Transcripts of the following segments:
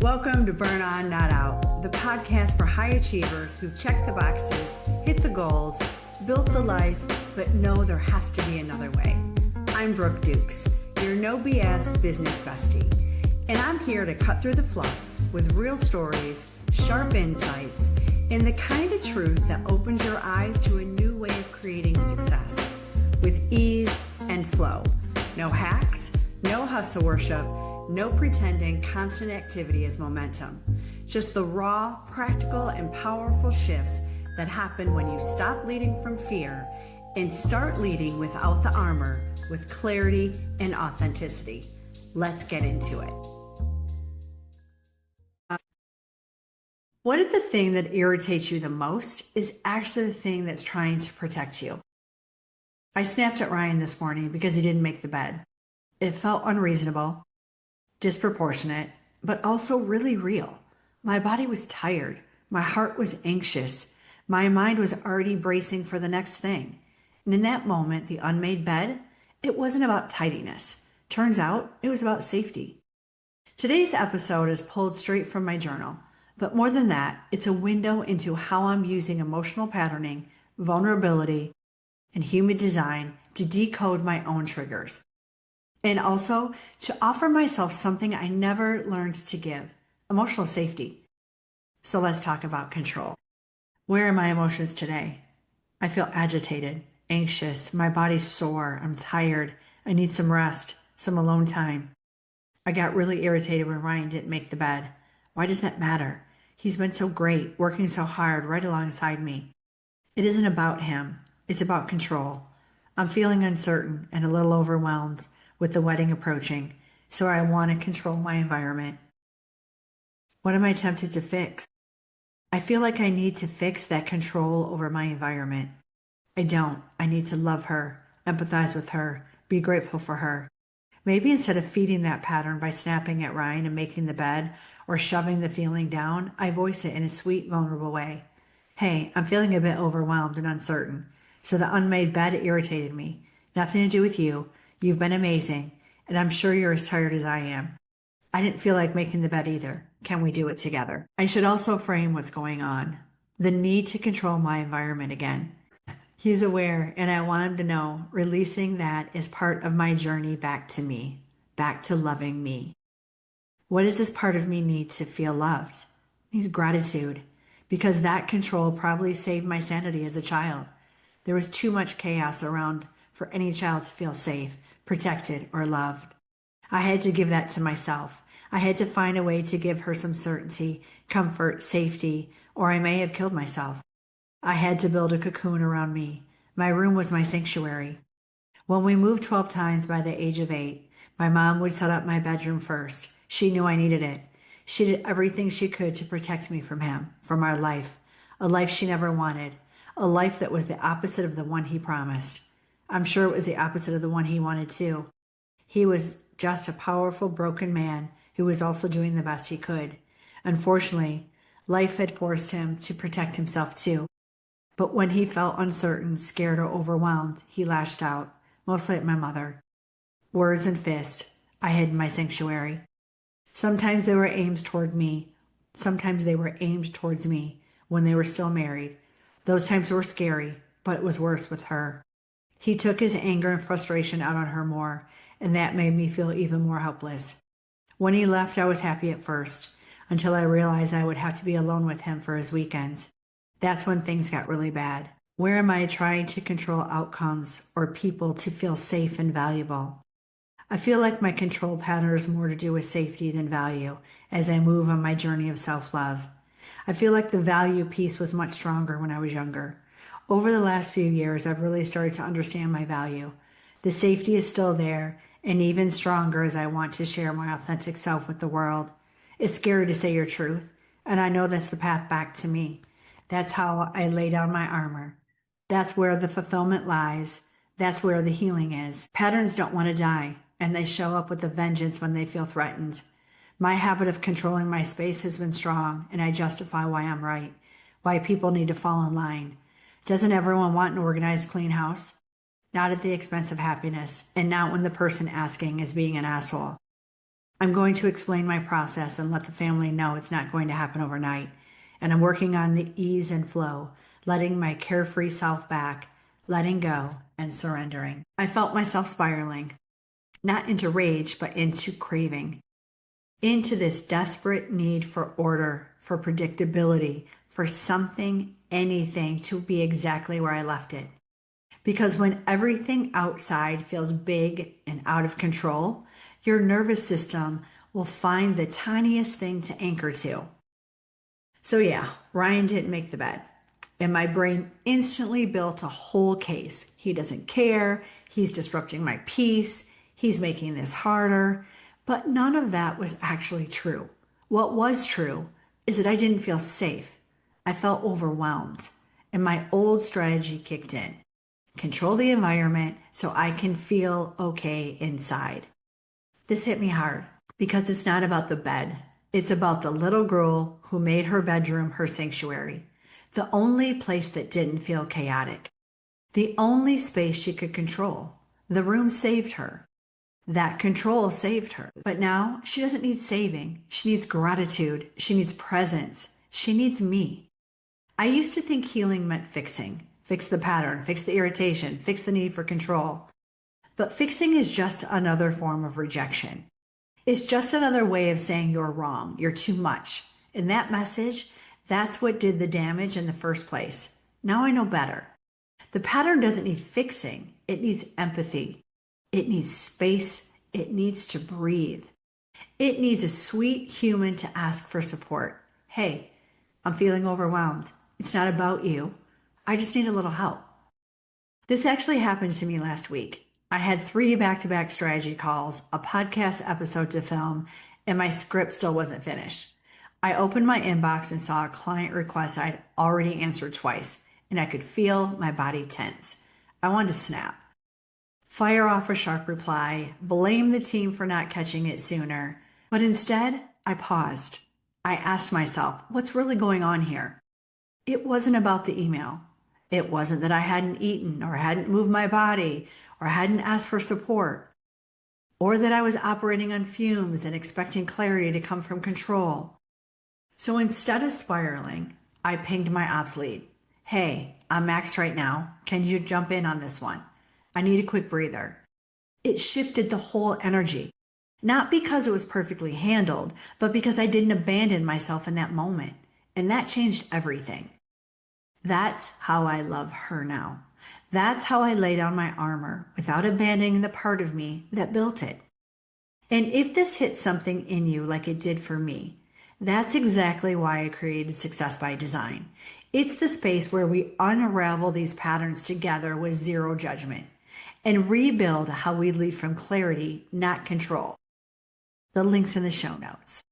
Welcome to Burn On, Not Out, the podcast for high achievers who check the boxes, hit the goals, built the life, but know there has to be another way. I'm Brooke Dukes, your no BS business bestie, and I'm here to cut through the fluff with real stories, sharp insights, and the kind of truth that opens your eyes to a new way of creating success with ease and flow. No hacks, no hustle worship, no pretending constant activity is momentum. Just the raw, practical, and powerful shifts that happen when you stop leading from fear and start leading without the armor, with clarity and authenticity. Let's get into it. What if the thing that irritates you the most is actually the thing that's trying to protect you? I snapped at Ryan this morning because he didn't make the bed. It felt unreasonable, disproportionate, but also really real. My body was tired. My heart was anxious. My mind was already bracing for the next thing. And in that moment, the unmade bed, it wasn't about tidiness. Turns out it was about safety. Today's episode is pulled straight from my journal, but more than that, it's a window into how I'm using emotional patterning, vulnerability, and human design to decode my own triggers. And also to offer myself something I never learned to give, emotional safety. So let's talk about control. Where are my emotions today? I feel agitated, anxious, my body's sore, I'm tired, I need some rest, some alone time. I got really irritated when Ryan didn't make the bed. Why does that matter? He's been so great, working so hard right alongside me. It isn't about him, it's about control. I'm feeling uncertain and a little overwhelmed with the wedding approaching, so I want to control my environment. What am I tempted to fix? I feel like I need to fix that control over my environment. I don't. I need to love her, empathize with her, be grateful for her. Maybe instead of feeding that pattern by snapping at Ryan and making the bed or shoving the feeling down, I voice it in a sweet, vulnerable way. Hey, I'm feeling a bit overwhelmed and uncertain, so the unmade bed irritated me. Nothing to do with you. You've been amazing, and I'm sure you're as tired as I am. I didn't feel like making the bed either. Can we do it together? I should also frame what's going on. The need to control my environment again. He's aware, and I want him to know releasing that is part of my journey back to me, back to loving me. What does this part of me need to feel loved? Needs gratitude, because that control probably saved my sanity as a child. There was too much chaos around for any child to feel safe, protected, or loved. I had to give that to myself. I had to find a way to give her some certainty, comfort, safety, or I may have killed myself. I had to build a cocoon around me. My room was my sanctuary. When we moved 12 times by the age of 8, my mom would set up my bedroom first. She knew I needed it. She did everything she could to protect me from him, from our life, a life she never wanted, a life that was the opposite of the one he promised. I'm sure it was the opposite of the one he wanted too. He was just a powerful, broken man who was also doing the best he could. Unfortunately, life had forced him to protect himself too. But when he felt uncertain, scared, or overwhelmed, he lashed out, mostly at my mother. Words and fist, I hid in my sanctuary. Sometimes they were aimed toward me. Sometimes they were aimed towards me when they were still married. Those times were scary, but it was worse with her. He took his anger and frustration out on her more, and that made me feel even more helpless. When he left, I was happy at first, until I realized I would have to be alone with him for his weekends. That's when things got really bad. Where am I trying to control outcomes or people to feel safe and valuable? I feel like my control pattern has more to do with safety than value as I move on my journey of self-love. I feel like the value piece was much stronger when I was younger. Over the last few years, I've really started to understand my value. The safety is still there, and even stronger as I want to share my authentic self with the world. It's scary to say your truth, and I know that's the path back to me. That's how I lay down my armor. That's where the fulfillment lies. That's where the healing is. Patterns don't want to die, and they show up with a vengeance when they feel threatened. My habit of controlling my space has been strong, and I justify why I'm right, why people need to fall in line. Doesn't everyone want an organized, clean house? Not at the expense of happiness, and not when the person asking is being an asshole. I'm going to explain my process and let the family know it's not going to happen overnight. And I'm working on the ease and flow, letting my carefree self back, letting go, and surrendering. I felt myself spiraling, not into rage, but into craving, into this desperate need for order, for predictability, for something, anything to be exactly where I left it. Because when everything outside feels big and out of control, your nervous system will find the tiniest thing to anchor to. So, yeah, Ryan didn't make the bed. And my brain instantly built a whole case. He doesn't care. He's disrupting my peace. He's making this harder. But none of that was actually true. What was true is that I didn't feel safe. I felt overwhelmed. And my old strategy kicked in. Control the environment so I can feel okay inside. This hit me hard because it's not about the bed. It's about the little girl who made her bedroom her sanctuary, the only place that didn't feel chaotic, the only space she could control. The room saved her. That control saved her. But now she doesn't need saving. She needs gratitude. She needs presence. She needs me. I used to think healing meant fixing. Fix the pattern, fix the irritation, fix the need for control. But fixing is just another form of rejection. It's just another way of saying you're wrong, you're too much. And that message, that's what did the damage in the first place. Now I know better. The pattern doesn't need fixing, it needs empathy. It needs space. It needs to breathe. It needs a sweet human to ask for support. Hey, I'm feeling overwhelmed. It's not about you. I just need a little help. This actually happened to me last week. I had 3 back-to-back strategy calls, a podcast episode to film, and my script still wasn't finished. I opened my inbox and saw a client request I'd already answered twice, and I could feel my body tense. I wanted to snap. Fire off a sharp reply, blame the team for not catching it sooner. But instead, I paused. I asked myself, what's really going on here? It wasn't about the email. It wasn't that I hadn't eaten or hadn't moved my body or hadn't asked for support or that I was operating on fumes and expecting clarity to come from control. So instead of spiraling, I pinged my ops lead. Hey, I'm maxed right now. Can you jump in on this one? I need a quick breather. It shifted the whole energy. Not because it was perfectly handled, but because I didn't abandon myself in that moment. And that changed everything. That's how I love her now. That's how I lay down my armor without abandoning the part of me that built it. And if this hits something in you like it did for me, that's exactly why I created Success by Design. It's the space where we unravel these patterns together with zero judgment and rebuild how we lead from clarity, not control. The link's in the show notes.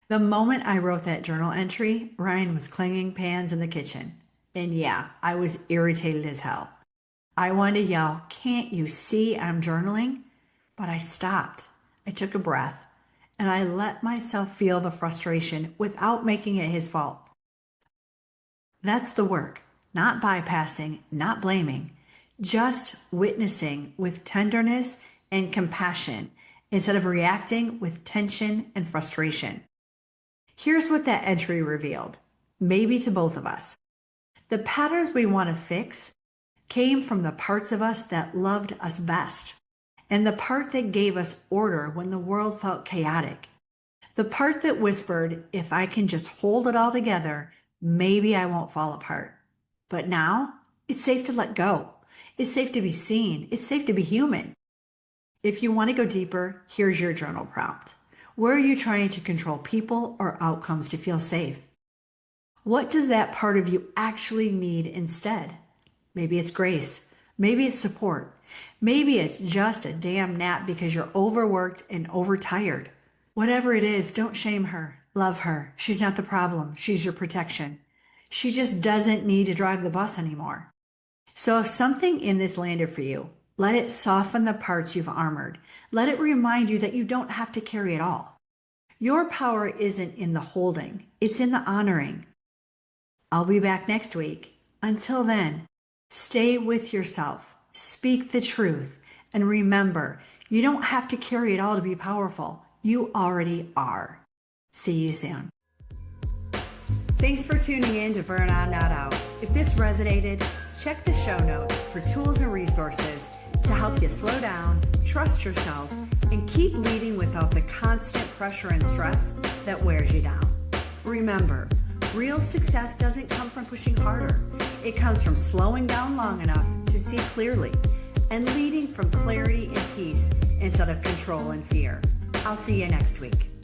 The moment I wrote that journal entry, Ryan was clanging pans in the kitchen. And yeah, I was irritated as hell. I wanted to yell, "Can't you see I'm journaling?" But I stopped. I took a breath and I let myself feel the frustration without making it his fault. That's the work, not bypassing, not blaming, just witnessing with tenderness and compassion instead of reacting with tension and frustration. Here's what that entry revealed, maybe to both of us. The patterns we want to fix came from the parts of us that loved us best, and the part that gave us order when the world felt chaotic. The part that whispered, if I can just hold it all together, maybe I won't fall apart. But now, it's safe to let go. It's safe to be seen. It's safe to be human. If you want to go deeper, here's your journal prompt. Where are you trying to control people or outcomes to feel safe? What does that part of you actually need instead? Maybe it's grace. Maybe it's support. Maybe it's just a damn nap because you're overworked and overtired. Whatever it is, don't shame her. Love her. She's not the problem. She's your protection. She just doesn't need to drive the bus anymore. So if something in this landed for you, let it soften the parts you've armored. Let it remind you that you don't have to carry it all. Your power isn't in the holding. It's in the honoring. I'll be back next week. Until then, stay with yourself, speak the truth, and remember, You don't have to carry it all to be powerful. You already are. See you soon. Thanks for tuning in to Burn On Not Out. If this resonated, check the show notes for tools and resources to help you slow down, trust yourself, and keep leading without the constant pressure and stress that wears you down. Remember, real success doesn't come from pushing harder. It comes from slowing down long enough to see clearly and leading from clarity and peace instead of control and fear. I'll see you next week.